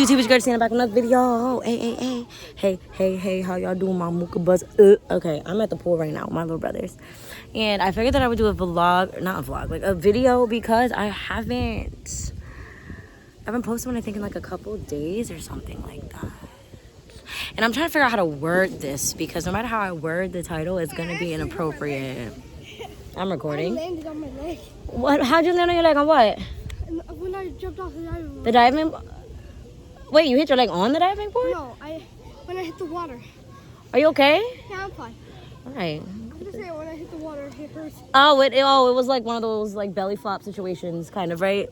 YouTube, it's great seeing back another video. Hey, how y'all doing, my Mooka Buzz? Okay, I'm at the pool right now with my little brothers. And I figured that I would do a vlog, not a vlog, like a video because I haven't posted one, I think, in like a couple days or something like that. And I'm trying to figure out how to word this because no matter how I word the title, it's going to be inappropriate. I'm recording. I landed on my leg. What? How'd you land on your leg on what? When I jumped off the diving board. The diving. Wait, you hit your leg on the diving board? No, when I hit the water. Are you okay? Yeah, I'm fine. All right. I'm just saying, when I hit the water, it hurts. Oh, it was like one of those like belly flop situations, kind of, right?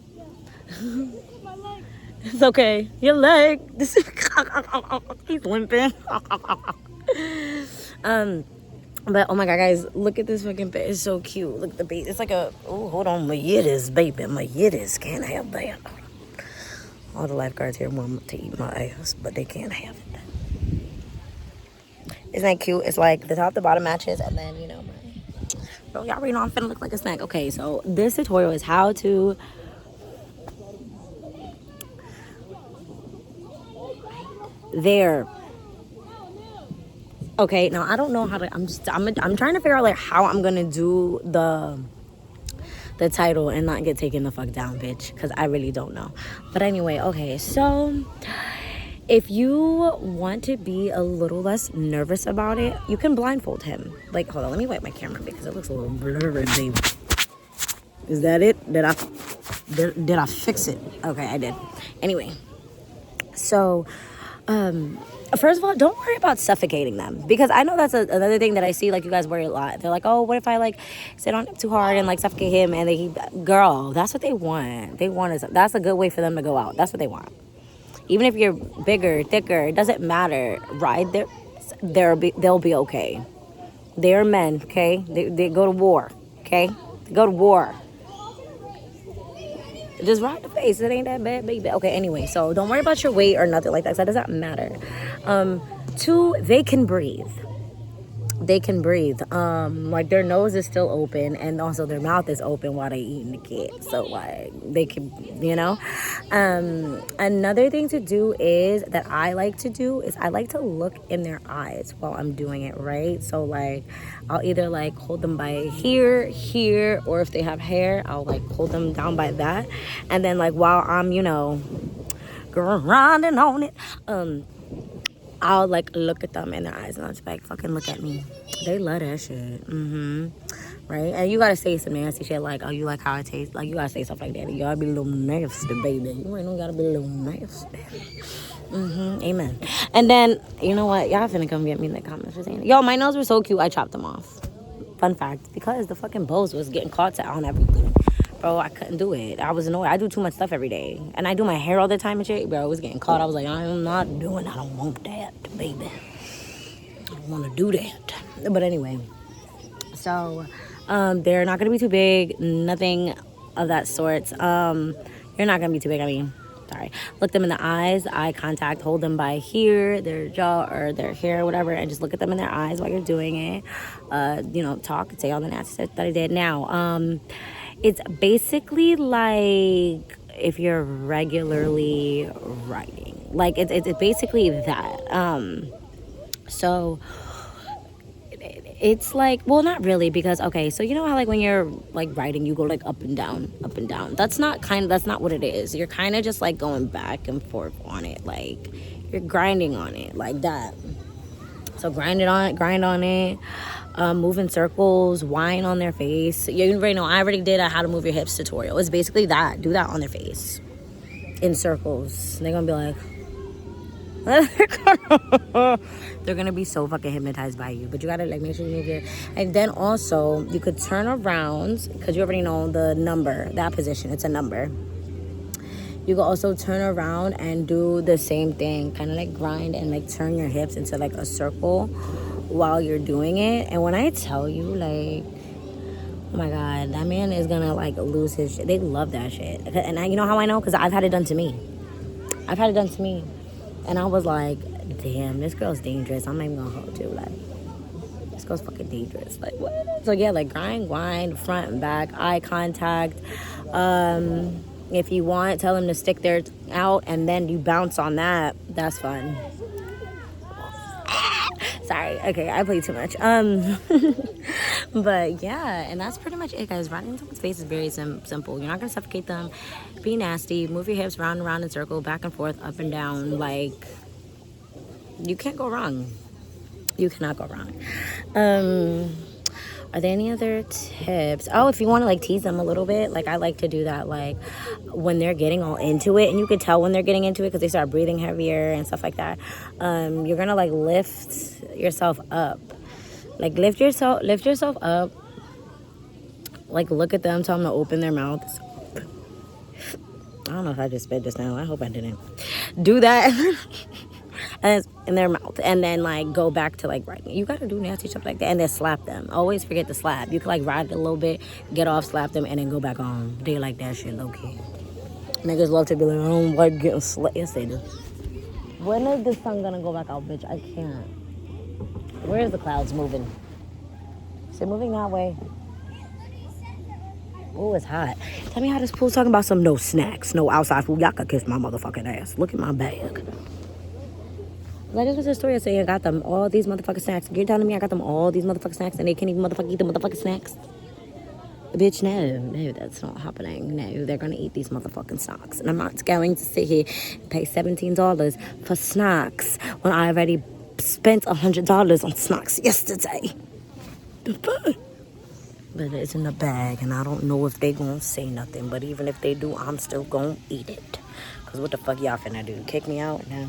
Yeah. My leg. It's okay. Your leg. He's limping. But oh my god, guys, look at this fucking bait. It's so cute. Look at the bait. It's like a hold on, my yiddies, baby. My yiddies can't have that. All the lifeguards here want to eat my ass, but they can't have it. Isn't that cute? It's like the top to bottom matches, and then my bro, y'all already know I'm finna look like a snack. Okay, so this tutorial is how to there. Okay, now I don't know how to. I'm trying to figure out like how I'm gonna do the title and not get taken the fuck down, bitch, because I really don't know. But anyway, okay, so if you want to be a little less nervous about it, you can blindfold him. Like, hold on, let me wipe my camera because it looks a little blurry, baby. Is that it? Did I fix it? Okay, I did. Anyway, so first of all, don't worry about suffocating them, because I know that's another thing that I see, like, you guys worry a lot. They're like, oh, what if I like sit on him too hard and like suffocate him, and girl, that's what they want. That's a good way for them to go out. That's what they want. Even if you're bigger, thicker, it doesn't matter. Right? They'll be okay. They're men, okay? They go to war, okay? They go to war. Just ride the face. It ain't that bad, baby. Okay, anyway, so don't worry about your weight or nothing like that. That doesn't matter. 2, they can breathe. They can breathe. Like, their nose is still open, and also their mouth is open while they eating the kid. So like they can, Another thing to do is that I like to look in their eyes while I'm doing it, right? So like I'll either like hold them by here, or if they have hair, I'll like hold them down by that. And then like while I'm, grinding on it, I'll like look at them in their eyes and I'll just be like, fucking look at me. They love that shit. Right? And you gotta say some nasty shit like, oh, you like how it tastes? Like, you gotta say stuff like that. You gotta be a little nasty, baby. You ain't gotta be a little nasty. Amen. And then, you know what? Y'all finna come get me in the comments for saying, yo, my nails were so cute, I chopped them off. Fun fact, because the fucking bows was getting caught on everything. Bro, I couldn't do it. I was annoyed. I do too much stuff every day. And I do my hair all the time and shit. Bro, it was getting caught. I was like, I'm not doing it. I don't want that, baby. I don't want to do that. But anyway. So, they're not going to be too big. Nothing of that sort. You're not going to be too big. Sorry. Look them in the eyes. Eye contact. Hold them by here, their jaw or their hair, whatever. And just look at them in their eyes while you're doing it. Talk. Say all the nasty stuff that I did. Now, it's basically like if you're regularly writing. Like, it's basically that. So it's like, well, not really, because, okay, so you know how like when you're like writing, you go like up and down. That's not what it is. You're kind of just like going back and forth on it. Like, you're grinding on it like that. So grind on it. Move in circles, whine on their face. You already know, I already did a how to move your hips tutorial. It's basically that. Do that on their face. In circles. They're going to be like... They're going to be so fucking hypnotized by you. But you got to like make sure you move your... And then also, you could turn around, because you already know the number, that position. It's a number. You can also turn around and do the same thing. Kind of like grind and like turn your hips into like a circle while you're doing it. And when I tell you, like, oh my god, that man is gonna like lose his shit. They love that shit. And you know how I know? Because I've had it done to me. And I was like, damn, this girl's dangerous. I'm not even gonna hold you. Like, this girl's fucking dangerous. Like, what? So yeah, like grind, front and back, eye contact. If you want, tell them to stick theirs out and then you bounce on that. That's fun. Sorry. Okay, I play too much. But yeah, and that's pretty much it, guys. Riding in someone's face is very simple. You're not gonna suffocate them. Be nasty. Move your hips round and round in circle, back and forth, up and down. Like, you can't go wrong. You cannot go wrong. Are there any other tips? Oh, if you want to like tease them a little bit, like I like to do that, like when they're getting all into it, and you could tell when they're getting into it because they start breathing heavier and stuff like that. You're gonna like lift yourself up, like lift yourself up. Like look at them, tell them to open their mouths. I don't know if I just spit just now. I hope I didn't. Do that. And in their mouth, and then like go back to like riding. You gotta do nasty stuff like that, and then slap them. Always forget to slap. You can like ride it a little bit, get off, slap them, and then go back on. They like that shit low key. Niggas love to be like, I don't like getting slapped. Yes, they do. When is the sun gonna go back out, bitch? I can't. Where is the clouds moving? Is it moving that way? Oh, it's hot. Tell me how this pool's talking about some no snacks, no outside food. Y'all can kiss my motherfucking ass. Look at my bag. I just went to the store saying I got them all these motherfucking snacks. You're telling me I got them all these motherfucking snacks and they can't even motherfucking eat the motherfucking snacks? Bitch, no, that's not happening. No, they're gonna eat these motherfucking snacks. And I'm not going to sit here and pay $17 for snacks when I already spent $100 on snacks yesterday. But it's in the bag and I don't know if they gonna say nothing. But even if they do, I'm still gonna eat it. Cause what the fuck y'all finna do? Kick me out? No.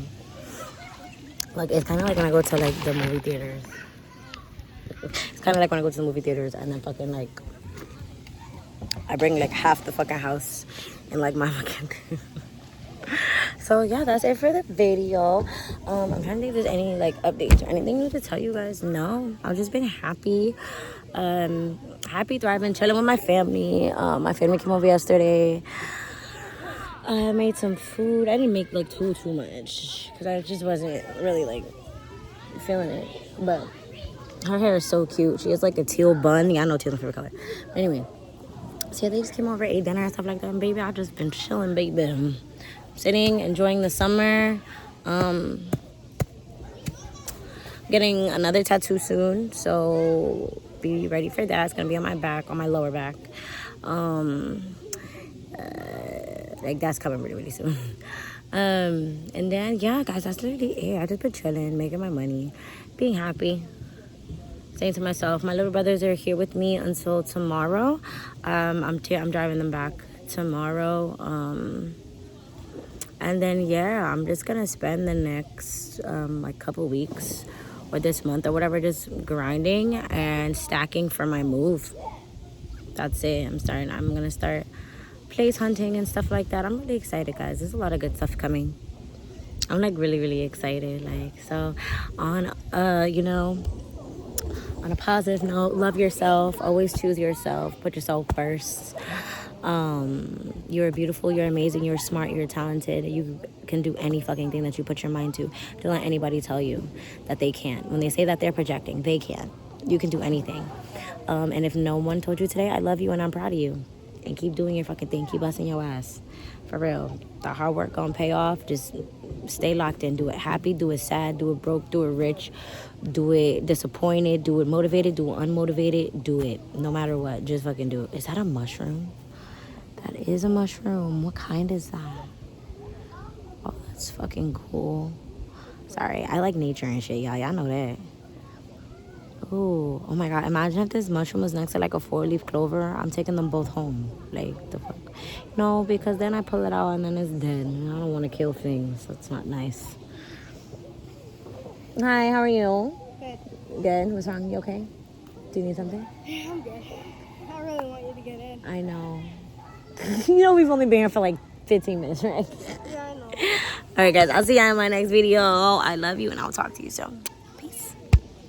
Like, it's kind of like when I go to, like, the movie theaters. It's kind of like when I go to the movie theaters and then fucking, like, I bring, like, half the fucking house in, like, my fucking... So, yeah, that's it for the video. I'm trying to think if there's any, like, updates or anything new to tell you guys. No, I've just been happy. Happy, thriving, chilling with my family. My family came over yesterday. I made some food. I didn't make like too much because I just wasn't really like feeling it. But her hair is so cute. She has like a teal bun. Yeah, I know teal's my favorite color. But anyway, so yeah, they just came over, ate dinner and stuff like that. And baby, I've just been chilling, baby. Sitting, enjoying the summer. Getting another tattoo soon, so be ready for that. It's gonna be on my back, on my lower back. Like that's coming really soon. And then yeah, guys, that's literally it. I just been chilling, making my money, being happy, saying to myself, my little brothers are here with me until tomorrow. I'm driving them back tomorrow. And then yeah, I'm just gonna spend the next like couple weeks or this month or whatever just grinding and stacking for my move. That's it. I'm gonna start place hunting and stuff like that. I'm really excited, guys. There's a lot of good stuff coming. I'm like really excited. Like, so on on a positive note, love yourself, always choose yourself, put yourself first. You're beautiful, you're amazing, you're smart, you're talented. You can do any fucking thing that you put your mind to. Don't let anybody tell you that they can't. When they say that they're projecting, they can. You can do anything. And if no one told you today, I love you and I'm proud of you. And keep doing your fucking thing. Keep busting your ass. For real. The hard work gonna pay off. Just stay locked in. Do it happy, do it sad, do it broke, do it rich, do it disappointed, do it motivated, do it unmotivated, do it. No matter what, just fucking do it. Is that a mushroom? That is a mushroom. What kind is that? Oh, that's fucking cool. Sorry, I like nature and shit, y'all. Y'all know that. Ooh, oh my god, imagine if this mushroom was next to like a 4-leaf clover. I'm taking them both home. Like, the fuck? No, because then I pull it out and then it's dead. And I don't want to kill things. That's not nice. Hi, how are you? Good. Good? What's wrong? You okay? Do you need something? Yeah, I'm good. I really want you to get in. I know. You know we've only been here for like 15 minutes, right? Yeah, I know. Alright, guys, I'll see you in my next video. I love you and I'll talk to you soon.